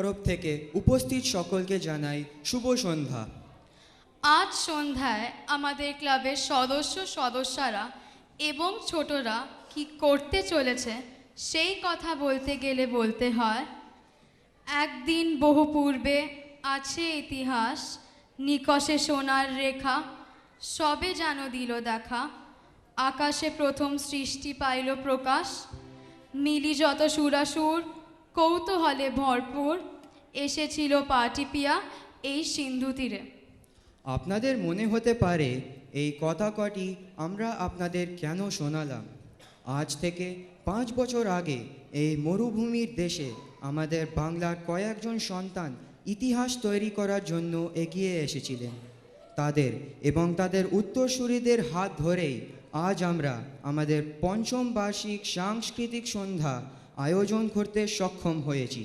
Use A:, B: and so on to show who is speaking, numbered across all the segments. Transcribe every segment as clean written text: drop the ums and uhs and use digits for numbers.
A: তরফ থেকে উপস্থিত সকলকে জানাই শুভ সন্ধ্যা।
B: আজ সন্ধ্যায় আমাদের ক্লাবের সদস্যরা এবং ছোটরা কি করতে চলেছে সেই কথা বলতে গেলে বলতে হয়, একদিন বহু পূর্বে আছে ইতিহাস, নিকষে সোনার রেখা, সবে যেন দিল দেখা, আকাশে প্রথম সৃষ্টি পাইল প্রকাশ, মিলি যত সুরাসুর কৌতূহলে ভরপুর, এসেছিল পা টিপিয়া এই সিন্ধু তীরে।
A: আপনাদের মনে হতে পারে এই কথা কটি আমরা আপনাদের কেন শোনালাম। আজ থেকে 5 বছর আগে এই মরুভূমির দেশে আমাদের বাংলার কয়েকজন সন্তান ইতিহাস তৈরি করার জন্য এগিয়ে এসেছিলেন। তাদের এবং তাদের উত্তরসূরিদের হাত ধরেই আজ আমরা আমাদের 5ম বার্ষিক সাংস্কৃতিক সন্ধ্যা আয়োজন করতে সক্ষম হয়েছি।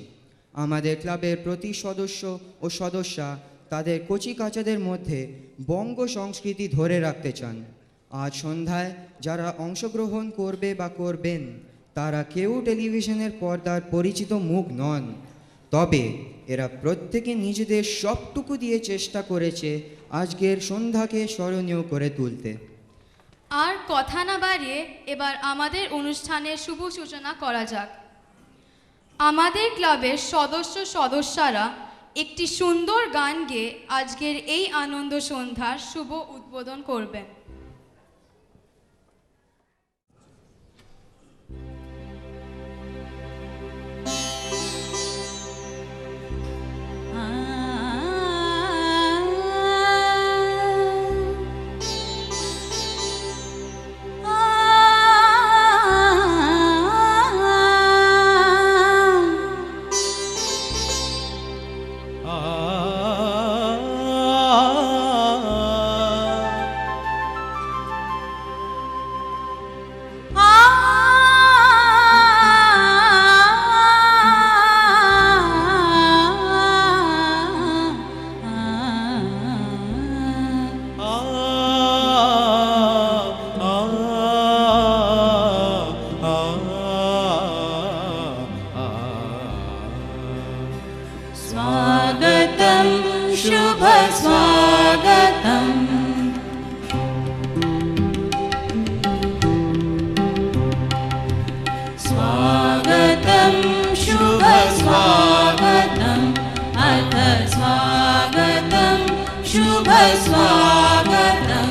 A: আমাদের ক্লাবের প্রতি সদস্য ও সদস্যা তাদের কচিকাচাদের মধ্যে বঙ্গ সংস্কৃতি ধরে রাখতে চান। আজ সন্ধ্যায় যারা অংশগ্রহণ করবে বা করবেন তারা কেউ টেলিভিশনের পর্দার পরিচিত মুখ নন, তবে এরা প্রত্যেকে নিজেদের সবটুকু দিয়ে চেষ্টা করেছে আজকের সন্ধ্যাকে স্মরণীয় করে তুলতে।
B: আর কথা না বাড়িয়ে এবার আমাদের অনুষ্ঠানের শুভ সূচনা করা যাক। আমাদের ক্লাবের সদস্যরা একটি সুন্দর গান গেয়ে আজকের এই আনন্দ সন্ধ্যার শুভ উদ্বোধন করবেন।
C: स्वागतं शुभ स्वागतं स्वागतं शुभ स्वागतं अथ स्वागतं शुभ स्वागतं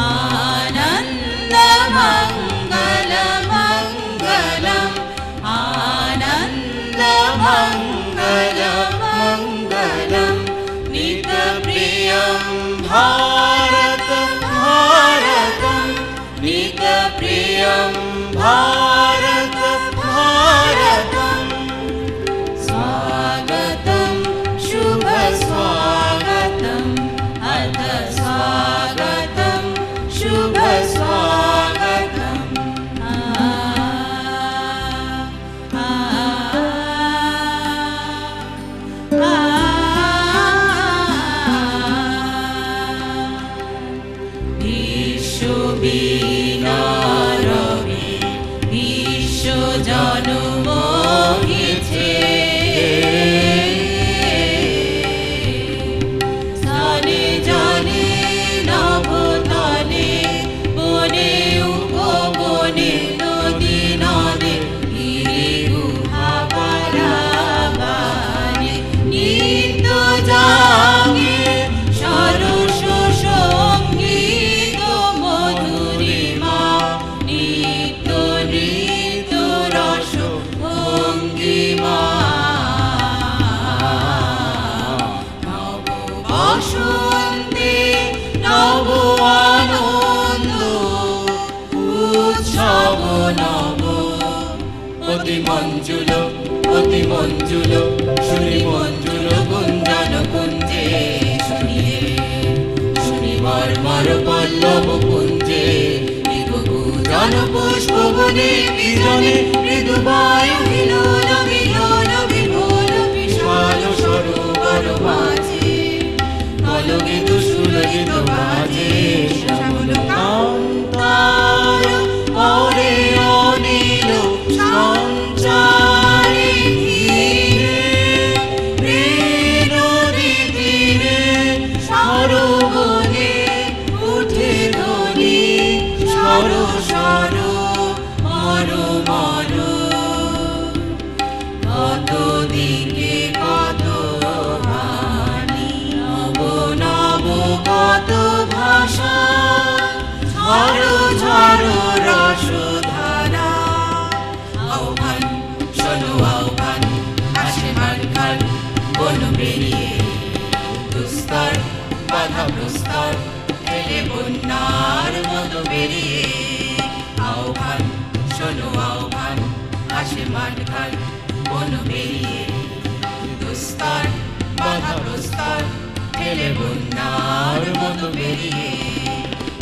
C: आनन्दमङ्गलमङ्गलम् आनन्दमङ्गलमङ्गलम् नितप्रियं भारत भारतं नितप्रियं भारत भारतं स्वागतं शुभ स्वागतम् अथ स्वागतं शुभ स्वागतम् বিশ্ববিনারবি বিশ্ব জন্মোহিছে স্থানে জলে নভতলে বনে উপবনে নদী নদে গিরি গুহা পারাবারে নিত্য জাগে সরস সঙ্গীত মধুরিমা নিত্য নৃত্য রস ভঙ্গিমা নব বসন্তে নব আনন্দ উৎসব নব অতি মঞ্জুল শুনি মঞ্জুল গুঞ্জন কুঞ্জে শুনিয়ে শুনি মর্মর পল্লব কুঞ্জে জন পুষ্প বনে বিজনে মৃদু বায়ু হিলোল বিলোল বিভোল বিশাল সরোবর মাঝে কলগে দুসুলগিত বাজে শ্যামল কান্তার পরে অনিল সঞ্চারে ধীরে আসে মাঠখান বন পেরিয়ে দুস্তর বাধা প্রস্তর ঠেলে বন্যার মতো বেরিয়ে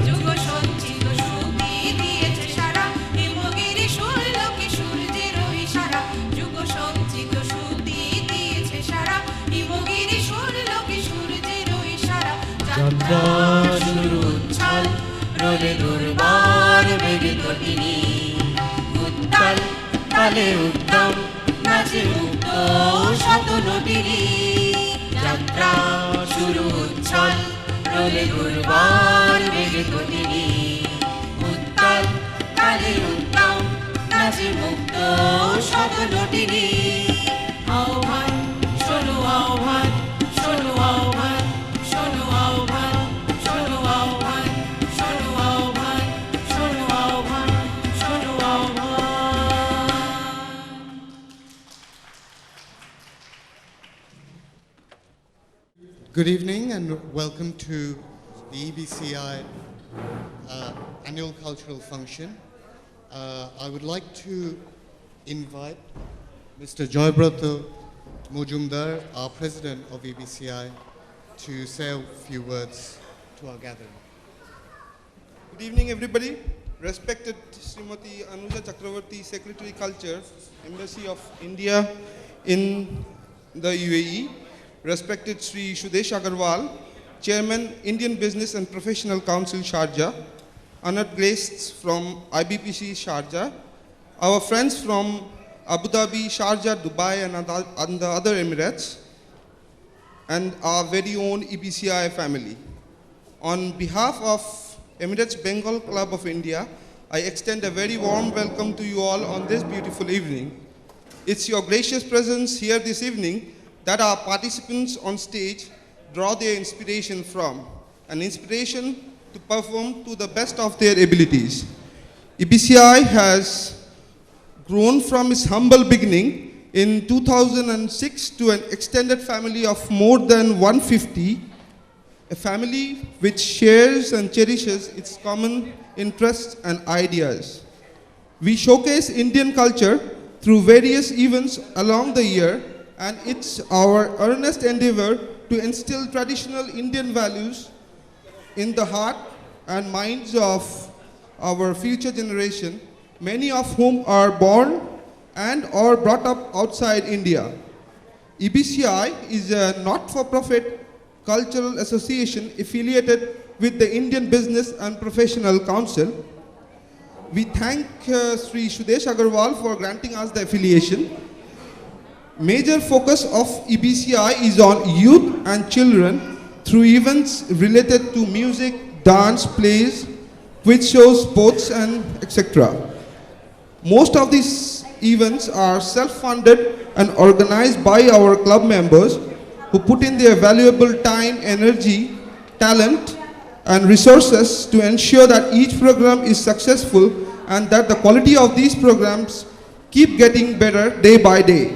C: যুগ সঞ্চিত শক্তি দিয়েছে সারা হিমগিরি সূর্যকে সূর্যের ইশারা যুগ সঞ্চিত শক্তি দিয়েছে সারা হিমগিরি সূর্যকে সূর্যের ইশারা যাত্রা শুরু উচ্ছল রোলে দুর্বার বেগে তটিনী উত্তাল কালে উদ্যম নাচে মুক্ত শত নটিনী যাত্রা শুরু উচ্ছল রোলে দুর্বার বেগে তটিনী উত্তাল কালে উদ্যম নাচে মুক্ত শত নটিনী আহ্বান শোনো আহ্বান শোনো আহ্বান শোনো আহ্বান শোনো আহ্বান শোনো আহ্বান শোনো আহ্বান শোনো আহ্বান
D: Good evening and welcome to the EBCI annual cultural function. I would like to invite Mr. Joybrata Mujumdar, our president of EBCI, to say a few words to our gathering.
E: Good evening, everybody. Respected Srimati Anuja Chakravarti, Secretary Culture, Embassy of India in the UAE. Respected Sri Shudesh Agarwal, Chairman, Indian Business and Professional Council, Sharjah. Honored guests from IBPC, Sharjah. Our friends from Abu Dhabi, Sharjah, Dubai, and the other Emirates. And our very own EBCI family. On behalf of Emirates Bengal Club of India, I extend a very warm welcome to you all on this beautiful evening. It's your gracious presence here this evening that our participants on stage draw their inspiration from, an inspiration to perform to the best of their abilities. EBCI has grown from its humble beginning in 2006 to an extended family of more than 150, a family which shares and cherishes its common interests and ideas. We showcase Indian culture through various events along the year, and it's our earnest endeavor to instill traditional Indian values in the heart and minds of our future generation, many of whom are born and or brought up outside India. EBCI is a not-for-profit cultural association affiliated with the Indian Business and Professional Council. We thank Sri Shudesh Agarwal for granting us the affiliation. Major focus of EBCI is on youth and children through events related to music, dance, plays, quiz shows, sports, and etc. Most of these events are self-funded and organized by our club members who put in their valuable time, energy, talent, and resources to ensure that each program is successful and that the quality of these programs keep getting better day by day.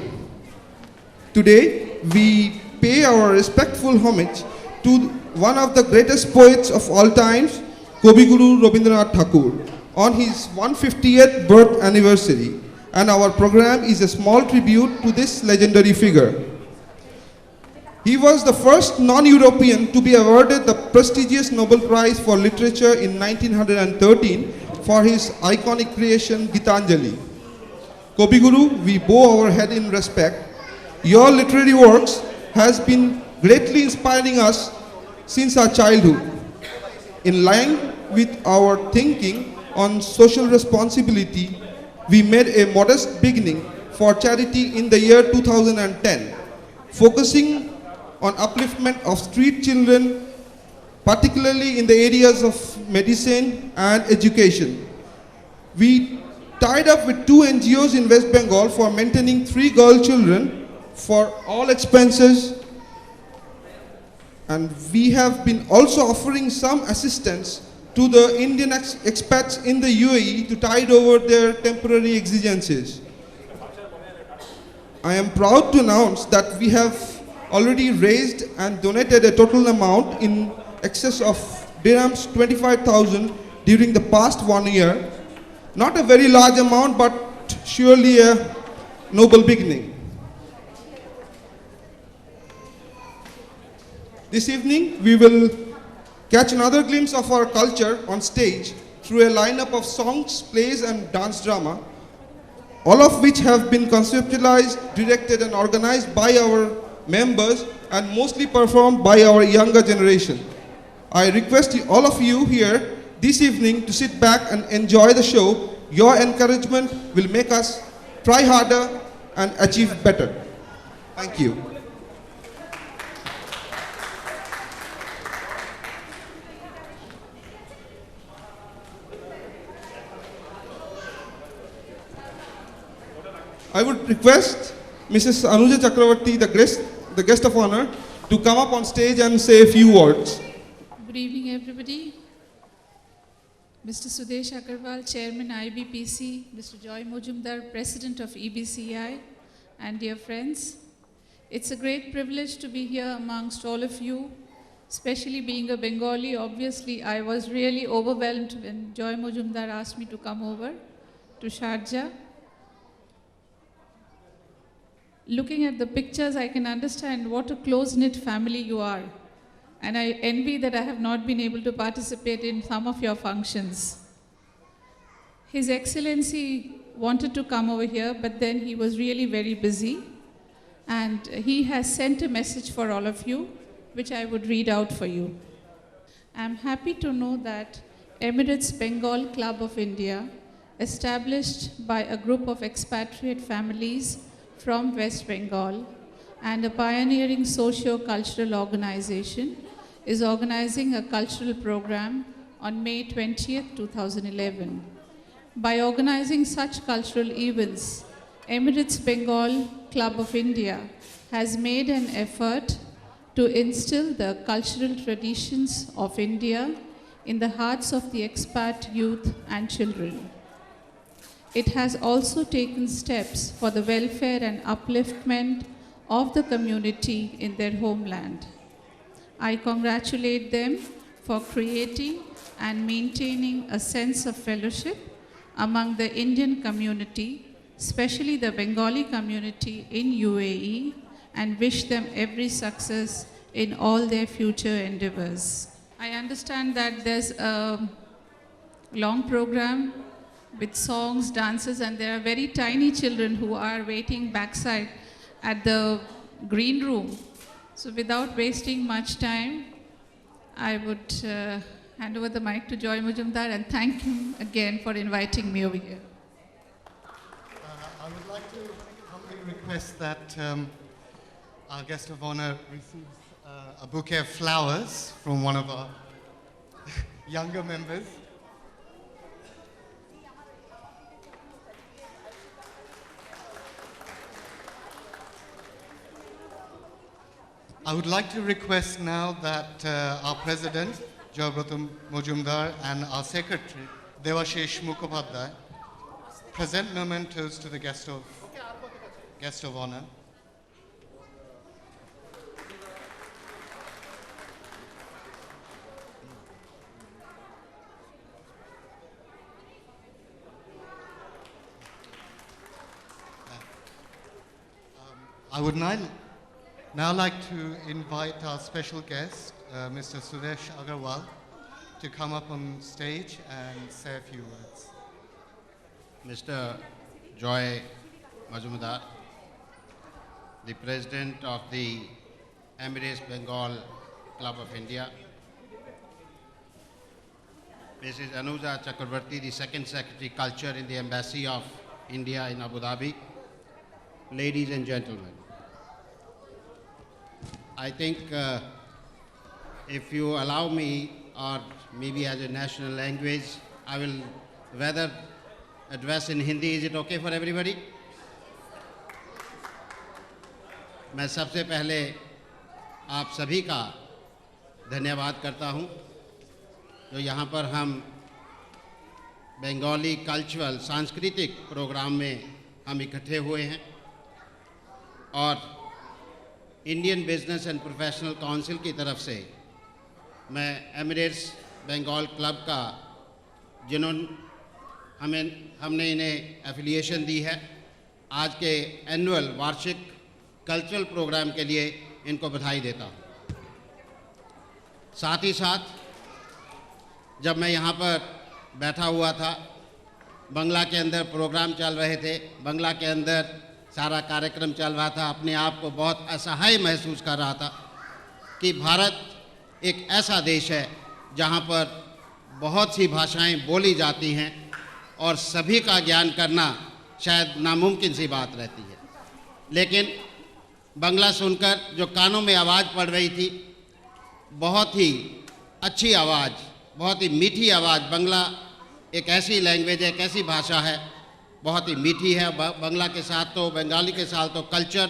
E: Today, we pay our respectful homage to one of the greatest poets of all times, Kavi Guru Rabindranath Tagore, on his 150th birth anniversary, and our program is a small tribute to this legendary figure. He was the first non-European to be awarded the prestigious Nobel Prize for Literature in 1913 for his iconic creation, Gitanjali. Kavi Guru, we bow our head in respect. Your literary works has been greatly inspiring us since our childhood. In line with our thinking on social responsibility, we made a modest beginning for charity in the year 2010, focusing on upliftment of street children, particularly in the areas of medicine and education. We tied up with 2 NGOs in West Bengal for maintaining 3 girl children for all expenses, and we have been also offering some assistance to the Indian expats in the UAE to tide over their temporary exigencies. I am proud to announce that we have already raised and donated a total amount in excess of dirhams 25,000 during the past 1 year. Not a very large amount, but surely a noble beginning. This evening, we will catch another glimpse of our culture on stage through a lineup of songs, plays, and dance drama, all of which have been conceptualized, directed, and organized by our members and mostly performed by our younger generation. I request all of you here this evening to sit back and enjoy the show. Your encouragement will make us try harder and achieve better. Thank you. I would request Mrs. Anuja Chakravarti, the guest of honor, to come up on stage and say a few words.
F: Good evening, everybody. Mr. Sudesh Agarwal, Chairman IBPC, Mr. Joy Mojumdar, President of EBCI, and dear friends, it's a great privilege to be here amongst all of you, especially being a Bengali. Obviously, I was really overwhelmed when Joy Mojumdar asked me to come over to Sharjah. Looking at the pictures, I can understand what a close-knit family you are. And I envy that I have not been able to participate in some of your functions. His Excellency wanted to come over here, but then he was really very busy. And he has sent a message for all of you, which I would read out for you. I'm happy to know that Emirates Bengal Club of India, established by a group of expatriate families from West Bengal and a pioneering socio-cultural organization, is organizing a cultural program on May 20th, 2011. By organizing such cultural events, Emirates Bengal Club of India has made an effort to instill the cultural traditions of India in the hearts of the expat youth and children. It has also taken steps for the welfare and upliftment of the community in their homeland. I congratulate them for creating and maintaining a sense of fellowship among the Indian community, especially the Bengali community in UAE, and wish them every success in all their future endeavors. I understand that there's a long program with songs, dances, and there are very tiny children who are waiting backside at the green room. So without wasting much time, I would hand over the mic to Joy Mojumdar and thank him again for inviting me over here.
D: I would like to humbly request that our guest of honor receives a bouquet of flowers from one of our younger members. I would like to request now that our President, Joybrata Mojumdar, and our Secretary, Devashish Mukhopadhyay, present mementos to the guest of honor. I would now like to invite our special guest, Mr. Sudesh Agarwal, to come up on stage and say a few words.
G: Mr. Joy Majumdar, the President of the Emirates Bengal Club of India, Mrs. Anuja Chakravarti, the Second Secretary Culture in the Embassy of India in Abu Dhabi, ladies and gentlemen. I think if you allow me, or maybe as a national language, I will rather address in Hindi. Is it okay for everybody? मैं सबसे पहले आप सभी का धन्यवाद करता हूं जो यहाँ पर हम बंगाली कल्चरल सांस्कृतिक प्रोग्राम में हम इकट्ठे हुए हैं और Indian business and professional council की तरफ से मैं एमिरेट्स बंगाल क्लब का जिन्होंने हमने इन्हें एफिलिएशन दी है। आज के एनुअल वार्षिक कल्चरल प्रोग्राम के लिए इनको बधाई देता हूँ। साथ ही साथ जब मैं यहाँ पर बैठा हुआ था, बंगला के अंदर प्रोग्राम चल रहे थे, बंगला के अंदर सारा कार्यक्रम चल रहा था, अपने आप को बहुत असहाय महसूस कर रहा था कि भारत एक ऐसा देश है जहाँ पर बहुत सी भाषाएं बोली जाती हैं और सभी का ज्ञान करना शायद नामुमकिन सी बात रहती है। लेकिन बंगला सुनकर जो कानों में आवाज़ पड़ रही थी, बहुत ही अच्छी आवाज़, बहुत ही मीठी आवाज़। बंगला एक ऐसी लैंग्वेज है, एक ऐसी भाषा है, बहुत ही मीठी है। बंगला के साथ तो, बंगाली के साथ तो कल्चर,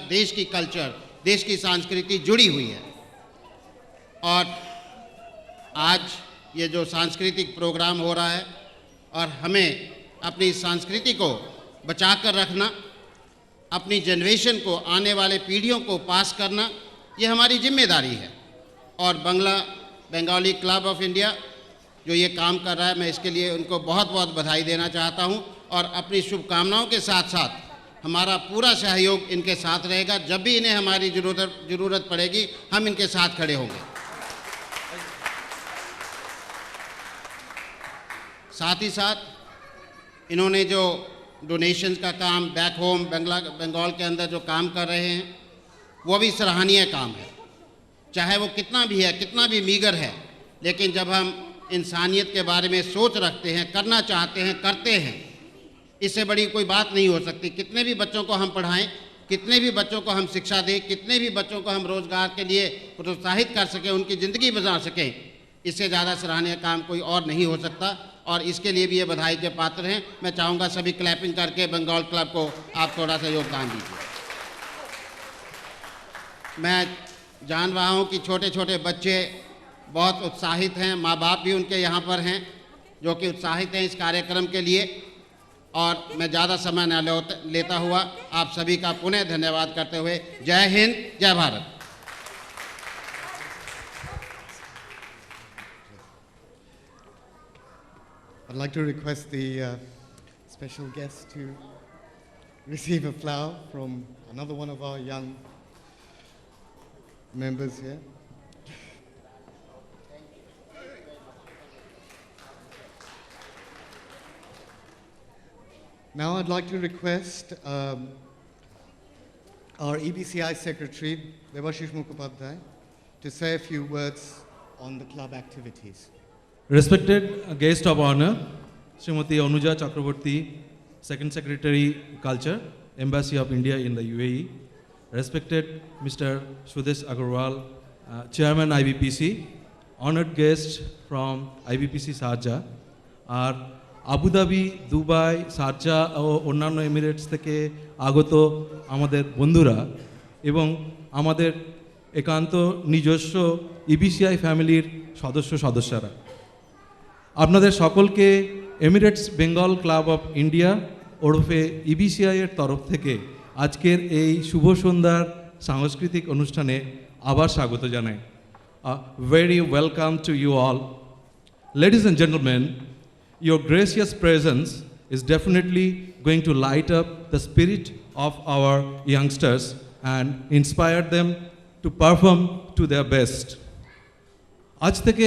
G: देश की संस्कृति जुड़ी हुई है। और आज ये जो सांस्कृतिक प्रोग्राम हो रहा है और हमें अपनी संस्कृति को बचा कर रखना, अपनी जनरेशन को, आने वाले पीढ़ियों को पास करना, ये हमारी जिम्मेदारी है। और बंगाली क्लब ऑफ इंडिया जो ये काम कर रहा है, मैं इसके लिए उनको बहुत बहुत बधाई देना चाहता हूँ और अपनी शुभकामनाओं के साथ साथ हमारा पूरा सहयोग इनके साथ रहेगा। जब भी इन्हें हमारी ज़रूरत पड़ेगी, हम इनके साथ खड़े होंगे। साथ ही साथ इन्होंने जो डोनेशंस का काम बैक होम बंगाल के अंदर जो काम कर रहे हैं, वो भी सराहनीय काम है। चाहे वो कितना भी है, कितना भी मीगर है, लेकिन जब हम इंसानियत के बारे में सोच रखते हैं, करना चाहते हैं, करते हैं, इससे बड़ी कोई बात नहीं हो सकती। कितने भी बच्चों को हम पढ़ाएं, कितने भी बच्चों को हम शिक्षा दें, कितने भी बच्चों को हम रोज़गार के लिए प्रोत्साहित कर सकें, उनकी ज़िंदगी बचा सकें, इससे ज़्यादा सराहनीय काम कोई और नहीं हो सकता। और इसके लिए भी ये बधाई के पात्र हैं। मैं चाहूँगा सभी क्लैपिंग करके बंगाल क्लब को आप थोड़ा सा योगदान दीजिए। मैं जान रहा हूँ कि छोटे छोटे बच्चे बहुत उत्साहित हैं, माँ बाप भी उनके यहाँ पर हैं जो कि उत्साहित हैं इस कार्यक्रम के लिए। और मैं ज़्यादा समय न लेता हुआ आप सभी का पुनः धन्यवाद करते हुए जय हिंद, जय Bharat.
D: I'd like to request the special guest to receive a flower from another one of our young members here. Now I'd like to request our EBCI Secretary, Devashish Mukhopadhyay, to say a few words on the club activities.
H: Respected guest of honor, Srimati Anuja Chakravarti, Second Secretary Culture, Embassy of India in the UAE. Respected Mr. Sudesh Agarwal, Chairman IBPC, honored guests from IBPC Sharjah, আর Abu Dhabi, Dubai, Sharjah ও অন্যান্য Emirates থেকে আগত আমাদের বন্ধুরা এবং আমাদের একান্ত নিজস্ব ইবিসিআই ফ্যামিলির সদস্যরা, আপনাদের সকলকে Emirates Bengal club of India ওরফে ইবিসিআইয়ের তরফ থেকে আজকের এই শুভ সন্ধ্যার সাংস্কৃতিক অনুষ্ঠানে আবার স্বাগত জানাই। Very welcome to you all. Ladies and gentlemen, your gracious presence is definitely going to light up the spirit of our youngsters and inspire them to perform to their best. আজ থেকে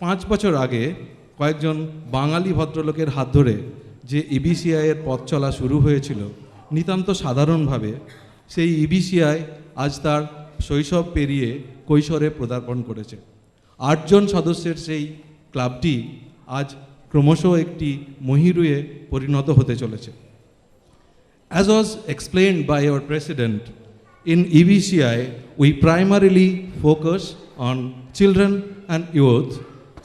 H: 5 বছর আগে কয়েকজন বাঙালি ভদ্রলোকের হাত ধরে যে ইবিসিআইয়ের পথ চলা শুরু হয়েছিল নিতান্ত সাধারণভাবে, সেই ইবিসিআই আজ তার শৈশব পেরিয়ে কৈশোরে পদার্পণ করেছে। 8 জন সদস্যের সেই ক্লাবটি আজ ক্রমশ একটি মহিরুহে পরিণত হতে চলেছে। As was explained by our president, in EBCI we primarily focus on children and youth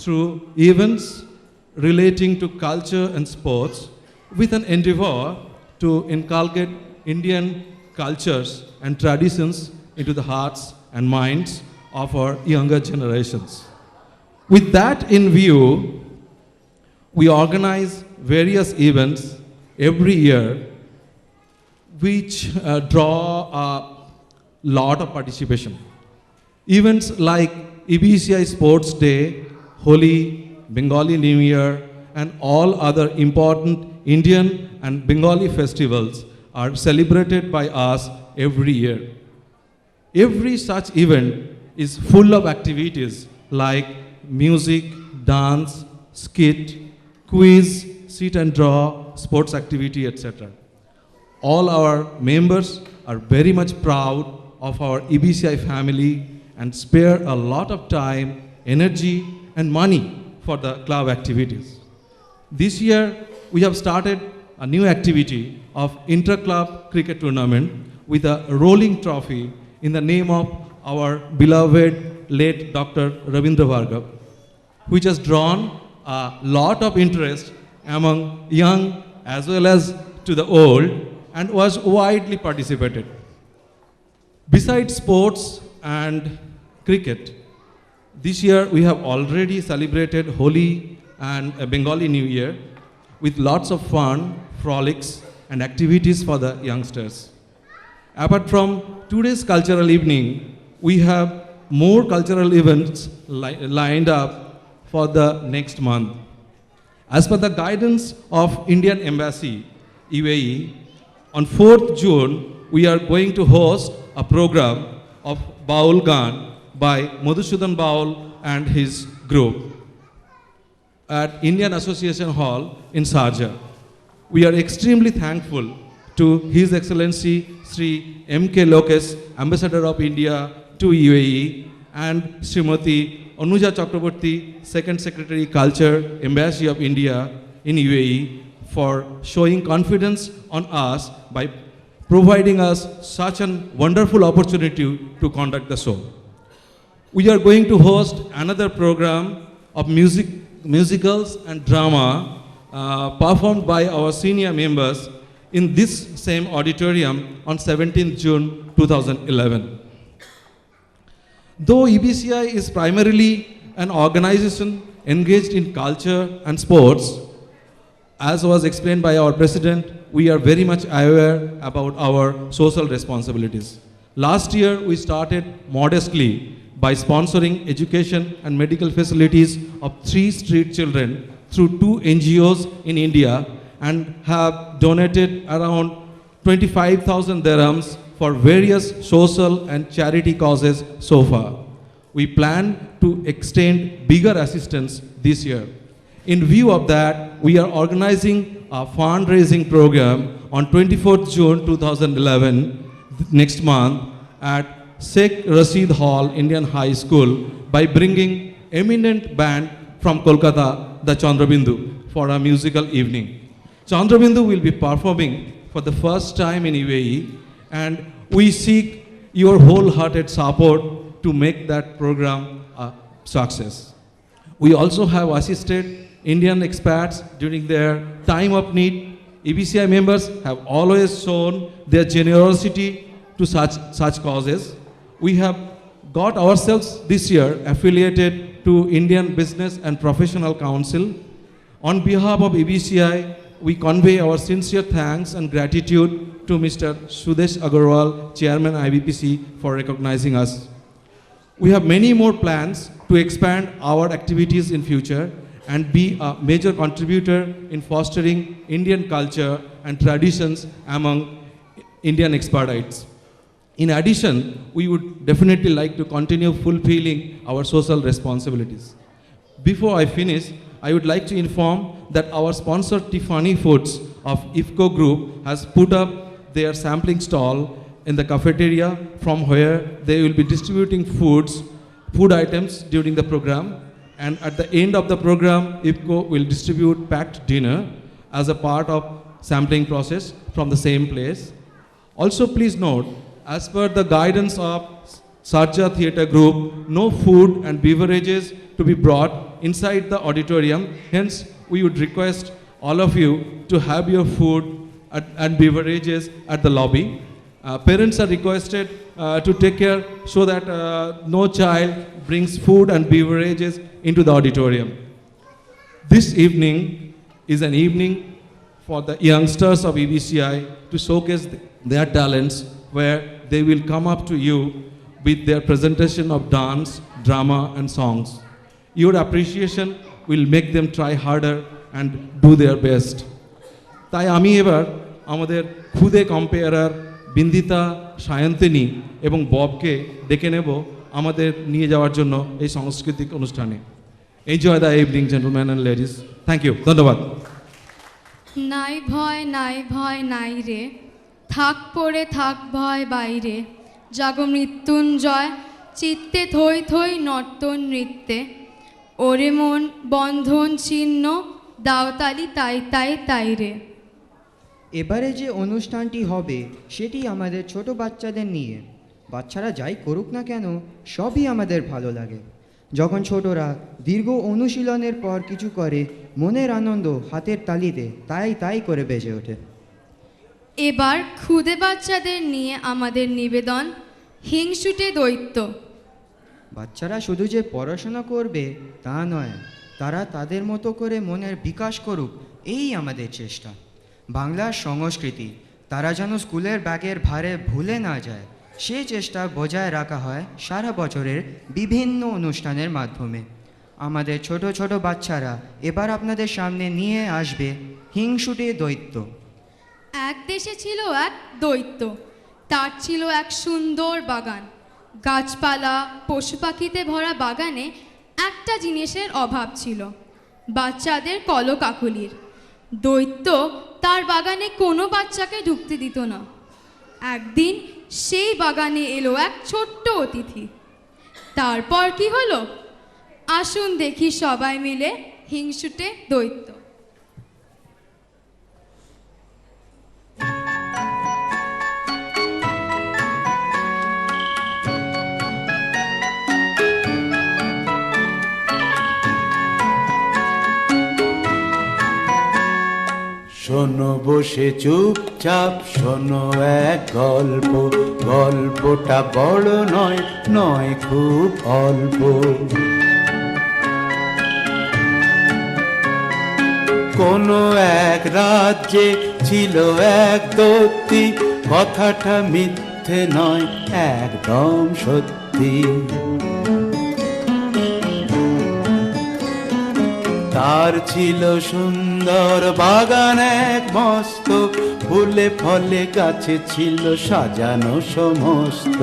H: through events relating to culture and sports with an endeavor to inculcate Indian cultures and traditions into the hearts and minds of our younger generations. With that in view, we organize various events every year which draw a lot of participation. Events like EBCI Sports Day, Holi, Bengali New Year, and all other important Indian and Bengali festivals are celebrated by us every year. Every such event is full of activities like music, dance, skit, quiz, sit and draw, sports activity, etc. All our members are very much proud of our EBCI family and spare a lot of time, energy, and money for the club activities. This year, we have started a new activity of inter-club cricket tournament with a rolling trophy in the name of our beloved late Dr. Ravindra Bhargava, which has drawn a lot of interest among young as well as to the old and was widely participated. Besides sports and cricket, this year we have already celebrated Holi and a Bengali New Year with lots of fun, frolics, and activities for the youngsters. Apart from today's cultural evening, we have more cultural events lined up for the next month. As per the guidance of Indian Embassy, UAE, on 4th June, we are going to host a program of Baul Gan by Madhusudan Baul and his group at Indian Association Hall in Sharjah. We are extremely thankful to His Excellency Sri M.K. Lokesh, Ambassador of India to UAE, and Srimati Anuja Chakraborty, Second Secretary Culture, Embassy of India in UAE, for showing confidence on us by providing us such a wonderful opportunity to conduct the show. We are going to host another program of musicals and drama performed by our senior members in this same auditorium on 17th June 2011. Though EBCI is primarily an organization engaged in culture and sports, as was explained by our president, we are very much aware about our social responsibilities. Last year, we started modestly by sponsoring education and medical facilities of 3 street children through 2 NGOs in India and have donated around 25,000 dirhams for various social and charity causes so far. We plan to extend bigger assistance this year. In view of that, we are organizing a fundraising program on 24th June 2011, next month, at Sheikh Rashid Hall, Indian High School, by bringing eminent band from Kolkata, the Chandrabindu, for a musical evening. Chandrabindu will be performing for the first time in UAE, and we seek your wholehearted support to make that program a success. We also have assisted Indian expats during their time of need. EBCI members have always shown their generosity to such causes. We have got ourselves this year affiliated to Indian Business and Professional Council. On behalf of EBCI, we convey our sincere thanks and gratitude to Mr. Sudesh Agarwal, Chairman IBPC, for recognizing us. We have many more plans to expand our activities in future and be a major contributor in fostering Indian culture and traditions among Indian expatriates. In addition, we would definitely like to continue fulfilling our social responsibilities. Before I finish, I would like to inform that our sponsor Tiffany Foods of IFCO Group has put up their sampling stall in the cafeteria, from where they will be distributing food items during the program. And at the end of the program, IFCO will distribute packed dinner as a part of sampling process from the same place. Also, please note, as per the guidance of Sharjah Theatre Group, no food and beverages to be brought inside the auditorium. Hence, we would request all of you to have your food and beverages at the lobby. Parents are requested to take care so that no child brings food and beverages into the auditorium. This evening is an evening for the youngsters of EBCI to showcase their talents, where they will come up to you with their presentation of dance, drama, and songs. Your appreciation will make them try harder and do their best. তাই আমি এবার আমাদের খুদে কম্পেয়ারার বিন্দিতা, সায়ন্তিনী এবং ববকে ডেকে নেব আমাদের নিয়ে যাওয়ার জন্য এই সাংস্কৃতিক অনুষ্ঠানে। Enjoy the evening gentleman and ladies. Thank you, ধন্যবাদ।
B: নাই ভয় নাই ভয় নাই রে, থাক পড়ে থাক ভয় বাইরে, জাগো মৃত্যুঞ্জয় চিত্তে থই থই নর্তন নৃত্যে, ওরে মন বন্ধন ছিন্ন দাওতালি তাই তাই তাই রে।
A: এবারে যে অনুষ্ঠানটি হবে সেটি আমাদের ছোট বাচ্চাদের নিয়ে। বাচ্চারা যাই করুক না কেন সবই আমাদের ভালো লাগে। যখন ছোটরা দীর্ঘ অনুশীলনের পর কিছু করে, মনের আনন্দ হাতের তালিতে তাই তাই করে বেজে ওঠে।
B: এবার খুদে বাচ্চাদের নিয়ে আমাদের নিবেদন হিংসুটে দৈত্য।
A: বাচ্চারা শুধু যে পড়াশোনা করবে তা নয়, তারা তাদের মতো করে মনের বিকাশ করুক, এই আমাদের চেষ্টা। বাংলার সংস্কৃতি তারা যেন স্কুলের ব্যাগের ভারে ভুলে না যায়, সে চেষ্টা বজায় রাখা হয় সারা বছরের বিভিন্ন অনুষ্ঠানের মাধ্যমে। আমাদের ছোট ছোট বাচ্চারা এবার আপনাদের সামনে নিয়ে আসবে হিংসুটে দৈত্য।
B: এক দেশে ছিল এক দৈত্য, তার ছিল এক সুন্দর বাগান। গাছপালা পশু পাখিতে ভরা বাগানে একটা জিনিসের অভাব ছিল, বাচ্চাদের কলকাকলির। দৈত্য তার বাগানে কোনো বাচ্চাকে ঢুকতে দিত না। একদিন সেই বাগানে এলো এক ছোট্ট অতিথি। তারপর কি হলো আসুন দেখি সবাই মিলে হিংসুটে দৈত্য।
I: শোনো বসে চুপচাপ শোনো এক গল্প, গল্পটা বড় নয়, নয় খুব অল্প। কোনো এক রাজ্যে ছিল এক দৈত্যী, কথাটা মিথ্যে নয় একদম সত্যি। তার ছিল সুন্দর বাগান এক মস্ত, ফুলে ফলে গাছে ছিল সাজানো সমস্ত।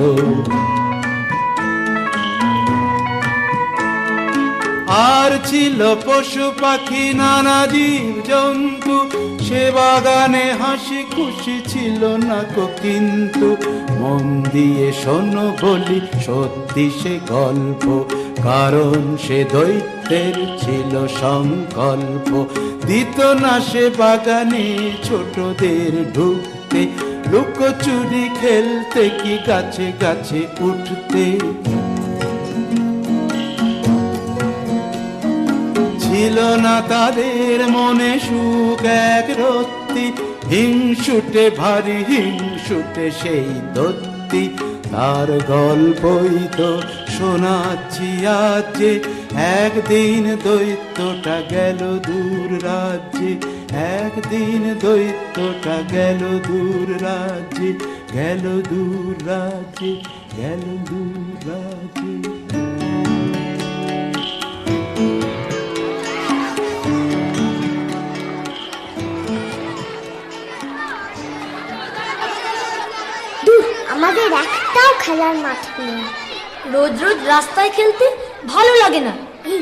I: আর ছিল পশু পাখি নানা জীব জন্তু, সে বাগানে হাসি খুশি ছিল না কো কিন্তু। মন দিয়ে শোনো বলি সত্যি সে গল্প, কারণ সে দৈত্যের ছিল সংকল্প। দিত না সে বাগানে ছোটদের ঢুকতে, লুকোচুরি খেলতে কি গাছে গাছে উঠতে। ছিল না তাদের মনে সুখ এক রত্তি, হিংসুটে ভারী হিংসুটে সেই দৈত্যী। তার গল্পই তো শোনাচ্ছি আজ যে, একদিন দৈত্যটা গেল দূর রাজ্যে, একদিন দৈত্যটা গেল দূর রাজ্যে, গেল দূর রাজ্যে, গেল দূর রাজ্যে।
J: আমাদের একটাও খেলার মাঠ নেই, রোজ রোজ রাস্তায় খেলতে ভালো লাগে না। এই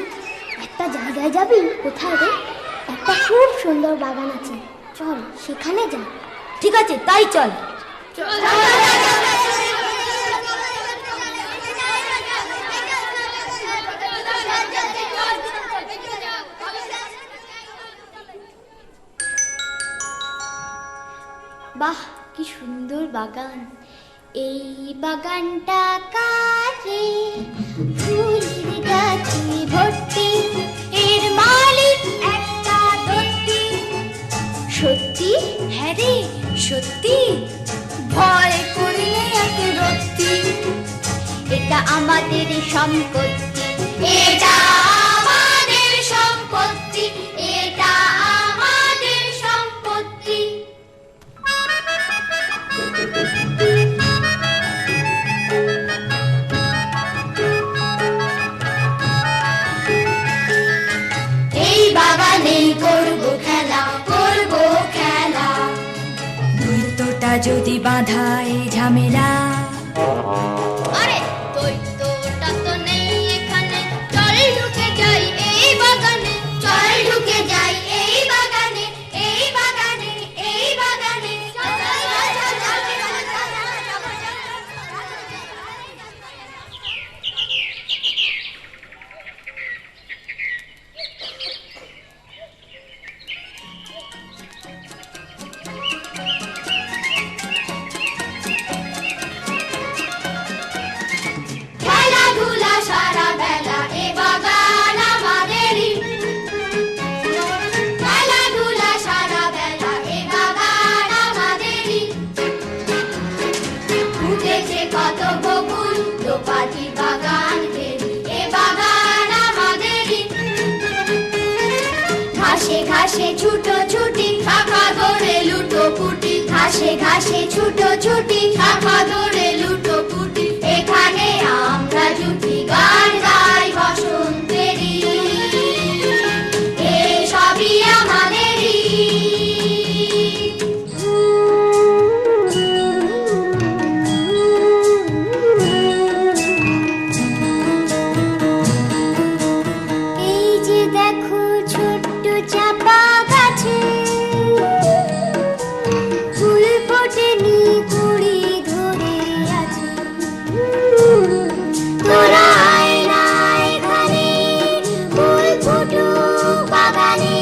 J: একটা জায়গায় যাবি? কোথায় রে? একটা খুব সুন্দর বাগান আছে, চল সেখানে যাই। ঠিক আছে, তাই চল। বাহ, কি সুন্দর বাগান! এই বাগানটা কারে? ফুলের গাছে ভর্তি, এর মালিক একটা দৈত্যী। সত্যি? হ্যাঁ রে সত্যি, ভয় করলে এত রত্তি। এটা আমাদের সম্পত্তি, এটা আমাদের সম্পত্তি, এটা আমাদের সম্পত্তি। এই বাগানে করবো খেলা, করবো খেলা।
K: যদি বাঁধায় ঝামেলা।
J: আরে দৈত্যটা তো নেই এখানে, চল ঢুকে যাই এই বাগানে, চল ঢুকে যাই এই বাগানে, এই বাগানে, এই বাগানে। খেলাধুলা সারা বেলা এ বাগান আমাদেরই, খেলাধুলা সারা বেলা এ বাগান আমাদেরই। উঠেছে কত বকুল দোপাটি বাগান ঘেরি, এ বাগান আমাদেরই। ঘাসে ঘাসে ছুটোছুটি, শাখা ধরে লুটোপুটি, ঘাসে ঘাসে ছুটোছুটি, শাখা ধরে লুটোপুটি। এখানে আমরা জুটি গান গাই বসন্তেরই, এসবই আমাদেরই। এই যে দেখো ছোট্ট চাপা গাছে ফুল ফোটেনি, কুড়ি ধরে আছে। তোরা আয় না এখানে, ফুল ফুটুক বাগানে,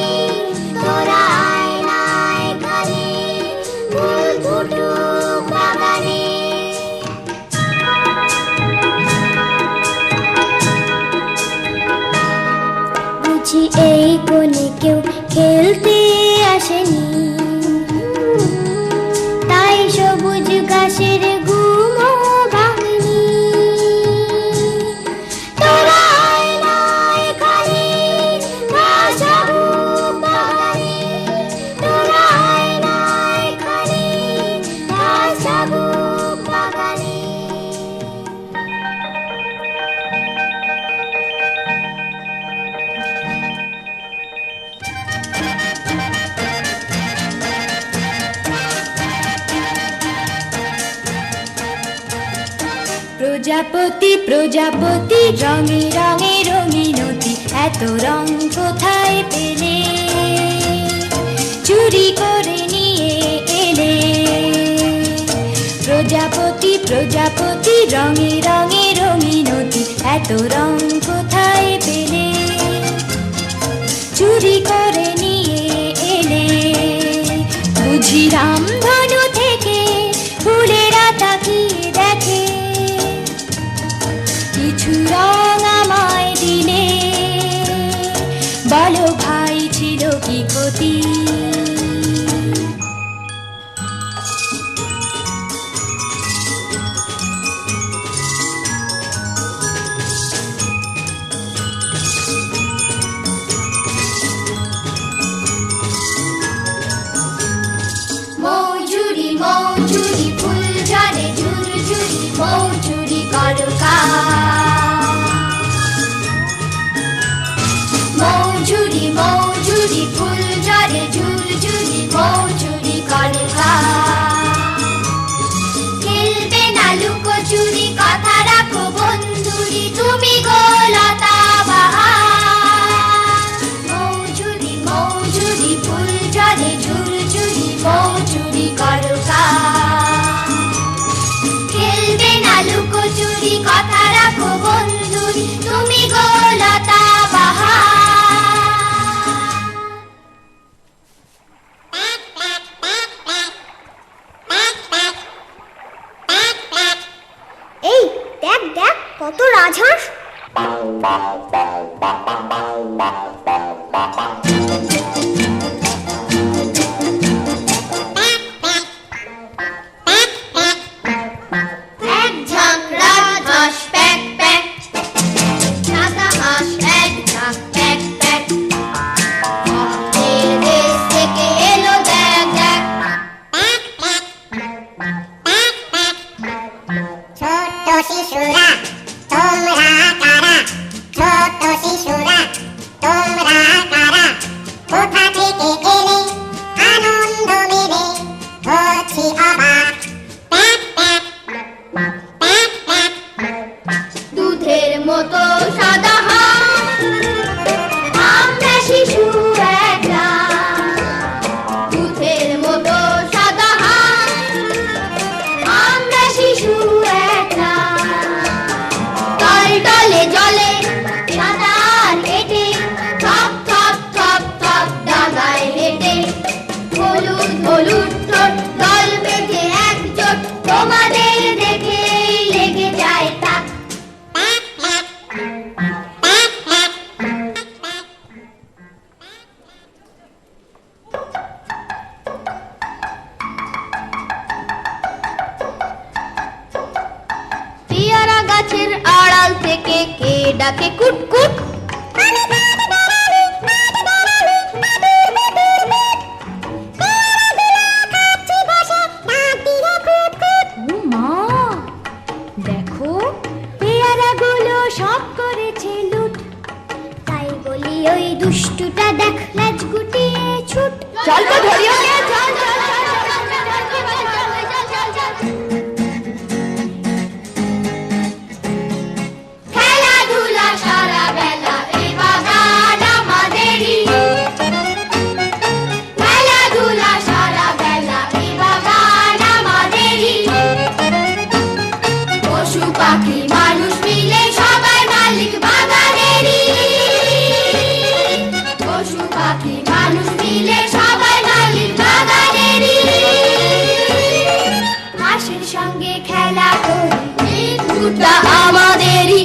J: তোরা আয় না এখানে, ফুল ফুটুক বাগানে। বুঝি এই কোণে কেউ খেলতে আসেনি, তাই সবুজ ঘাসের ঘুমও ভাঙেনি। তোরা আয় না এখানে, ঘাস হবুক বাগানে, তোরা আয় না এখানে, ঘাস হবুক বাগানে।
K: প্রজাপতি প্রজাপতি রঙে রঙে রঙিনতি, এত রং কোথায় পেলে? চুরি করে নিয়ে এলে। প্রজাপতি প্রজাপতি রঙে রঙে রঙিনতি, এত রং কোথায় পেলে? চুরি করে নিয়ে এলে। বুঝি রামধনু থেকে ফুলেরা তাকিয়ে দেখে, কিছু রং আমায় দিলে। বলো ভাই ছিল কি ক্ষতি?
J: মৌজুরি মৌজুরি ফুল ঝরে ঝুরঝুরি, মৌজুরি করো কাজ। মৌজুরি মৌজুরি ফুল ঝরে ঝুরঝুরি, মৌজুরি করো কাজ। খেলবে না লুকোচুরি, কথা রাখো বন্ধুরি, তুমি গোলতা বাহার। মৌজুরি মৌজুরি ফুল ঝরে ঝুরঝুরি, মৌজুরি করো কাজ। খেলবে না লুকোচুরি, কথা রাখো বন্ধুরি, তুমি গোলতা বাহার। এই দেখ দেখ কত রাজহাঁস। এক ঝাঁক রাজহাঁস প্যাক প্যাক, সাদা হাঁস এক ঝাঁক প্যাক প্যাক। আমাদের দেশ থেকে এলো দেখ দেখ।
L: ছোট শিশুরা তোমরা কারা, ছোট শিশুরা তোমরা
J: ডাকে কুটকুট। ও মা, দেখো পেয়ারাগুলো সব করেছে লুট। তাই বলি ওই দুষ্টুটা দেখ লেজ গুটিয়ে ছুট। চল তো ধরিও নে, চল চল খেলাধুলা সারা বেলা এই বাগান আমাদেরই। খেলাধুলা সারা বেলা এই বাগান আমাদেরই। পশু পাখি মানুষ মিলে সবাই মালিক বাগানেরই। পশু পাখি মানুষ মিলে সবাই মালিক বাগানেরই। হাঁসের সঙ্গে খেলা করি দুটা আমাদেরই।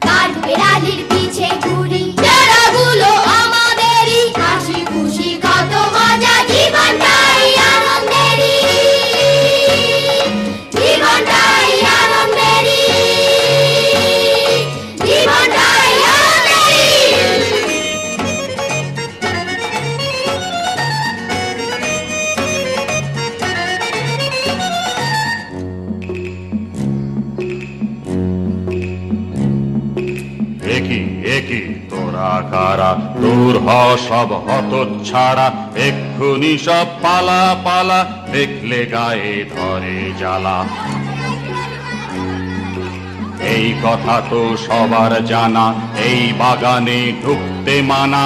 J: কাঠ বেড়ালির পিছে ঘুরি বেড়াগুলো আমাদেরই। হাসি খুশি কত মজা জীবনটাই আনন্দেরই। জীবনটাই আনন্দেরই। জীবনটাই আনন্দেরই।
L: একই একই তোরা কারা, দূর হ সব হতচ্ছাড়া, এক্ষুনি সব পালা পালা, দেখলে গায়ে ধরে জ্বালা। এই কথা তো সবার জানা, এই বাগানে ঢুকতে মানা।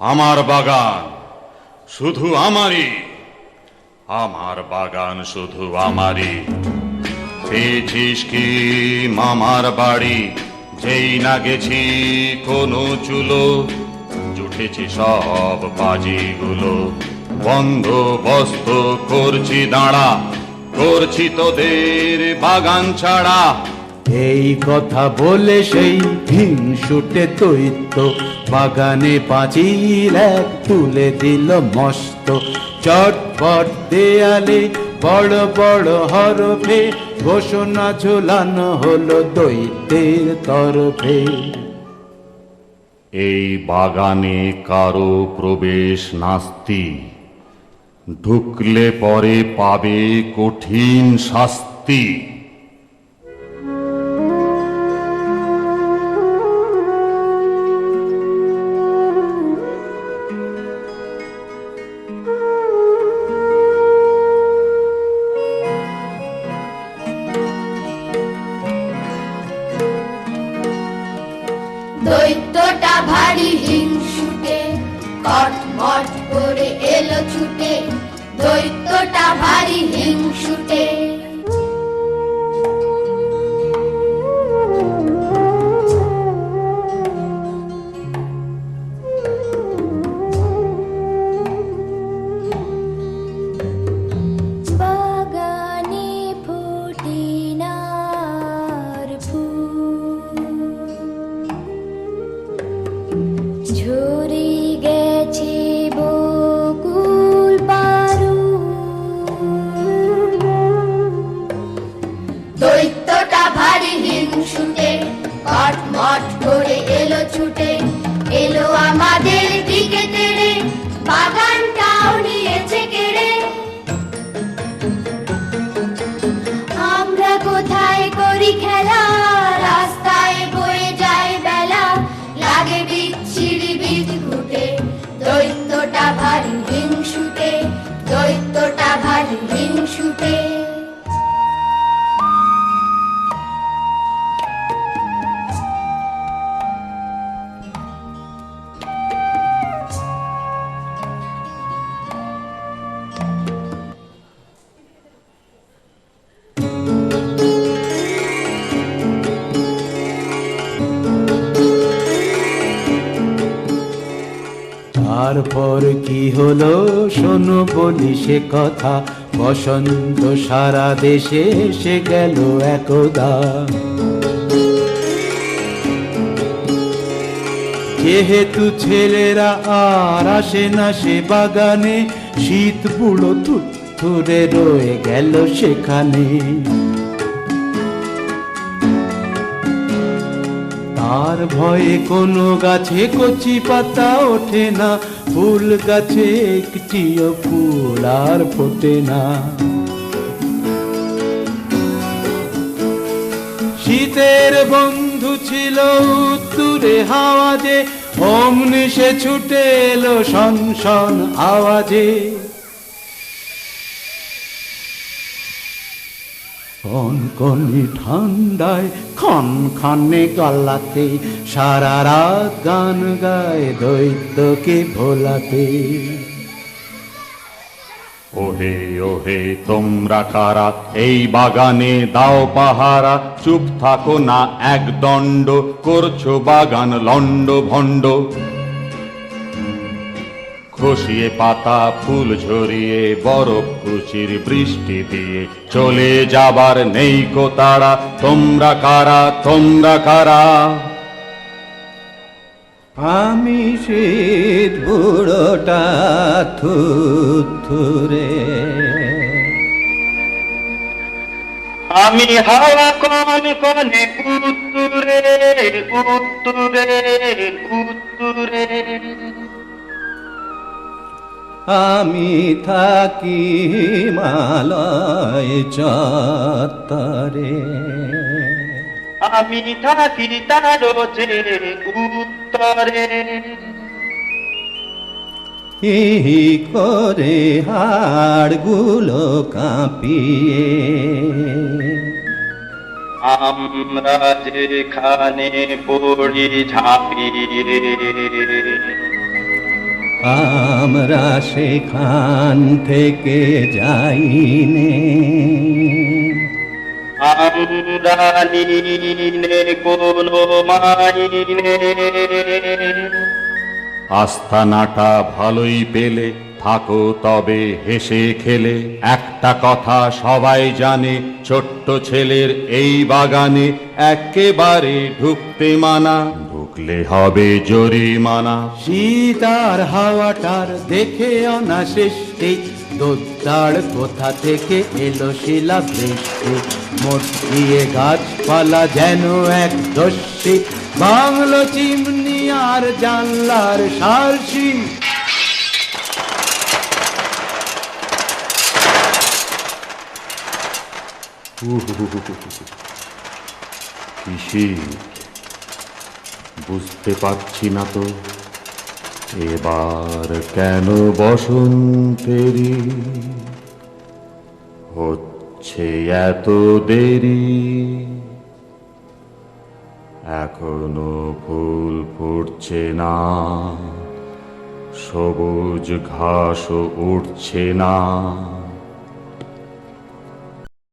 L: আমার বাগান শুধু আমারই, আমার বাগান শুধু আমারই। পেয়েছিস কি মামার বাড়ি, যেই না গেছি কোনো চুলো, জুটেছি সব বাজিগুলো। বন্দোবস্ত করছি দাঁড়া, করছি তোদের বাগান ছাড়া।
I: এই কথা বলে সেই হিংসুটে দৈত্য বাগানে পাঁচিল এক তুলে দিল মস্ত। চটপট দেয়ালে বড় বড় হরফে ঘোষণা ঝোলানো হলো দৈত্যের তরফে।
L: এই বাগানে কারো প্রবেশ নাস্তি, ঢুকলে পরে পাবে কঠিন শাস্তি।
J: দৈত্যটা ভারী হিংসুটে কটমট করে এলো ছুটে। দৈত্যটা ভারী হিংসুটে। বাগানে ফোটে নার ফুল, ঝরে গেছে বকুল পারুল। দৈত্যটা ভারী হিংসুটে কটমট করে এলো ছুটে। এলো আমাদের দিকে তেড়ে, বাগানটাও নিয়েছে কেড়ে। আমরা কোথায় করি খেলা, রাস্তায় বয়ে যায় বেলা, লাগে বিচ্ছিরি বিদ ঘুটে। দৈত্যটা ভারী হিংসুটে, দৈত্যটা ভারী হিংসুটে।
I: তারপর কি হলো শোনো বলি সে কথা, বসন্ত সারা দেশে এসে গেল একদা। যেহেতু ছেলেরা আর আসে না সে বাগানে, শীত বুড়ো থুরে রয়ে গেল সেখানে। তার ভয়ে কোনো গাছে কচি পাতা ওঠে না, ফুল গাছে একটিও ফুল আর ফোটে না। শীতের বন্ধু ছিল উত্তুরে হাওয়া যে, অমনি সে ছুটে এলো শনশন আওয়াজে। কনকনে ঠান্ডায় খনখনে গলাতে, সারা রাত গান গায় দৈত্যকে ভোলাতে।
L: ওহে ওহে তোমরা কারা এই বাগানে দাও পাহারা, চুপ থাকো না একদণ্ড, করছো বাগান লন্ড ভণ্ড। খসিয়ে পাতা ফুল ঝরিয়ে বরফ কুচির বৃষ্টি দিয়ে চলে যাবার নেই কো তাড়া, তোমরা কারা তোমরা কারা?
I: আমি শীত বুড়োটা থুরে,
L: আমি হাওয়া কন কনে উত্তুরে উত্তুরে উত্তুরে।
I: আমি থাকি হিমালয় চত্বরে,
L: আমি থাকি তারো যে উত্তরে।
I: হি করে হাড়গুলো কাঁপিয়ে,
L: আমরা যেখানে পড়ি ঝাঁপিয়ে,
I: আমরা সেখান থেকে যাইনে।
L: আমরা নিনে কোনো মাইনে। আস্তানাটা ভালোই পেলে থাকো তবে হেসে খেলে, একটা কথা সবাই জানে ছোট্ট ছেলের এই বাগানে একেবারে ঢুকতে মানা, ঢুকলে হবে জরিমানা।
I: শীত আর হাওয়াটার দেখে অনাসৃষ্টি, দোদ্দার কোথা থেকে এলো শিলা বৃষ্টি। মটকিয়ে গাছপালা যেন এক দস্যি, বাংলো চিমনি আর জানলার সারসি।
L: কিসে বুঝতে পারছি না তো এবার কেন বসন্তেরই হচ্ছে এত দেরি, এখনো ফুল ফুটছে না, সবুজ ঘাসও উঠছে না।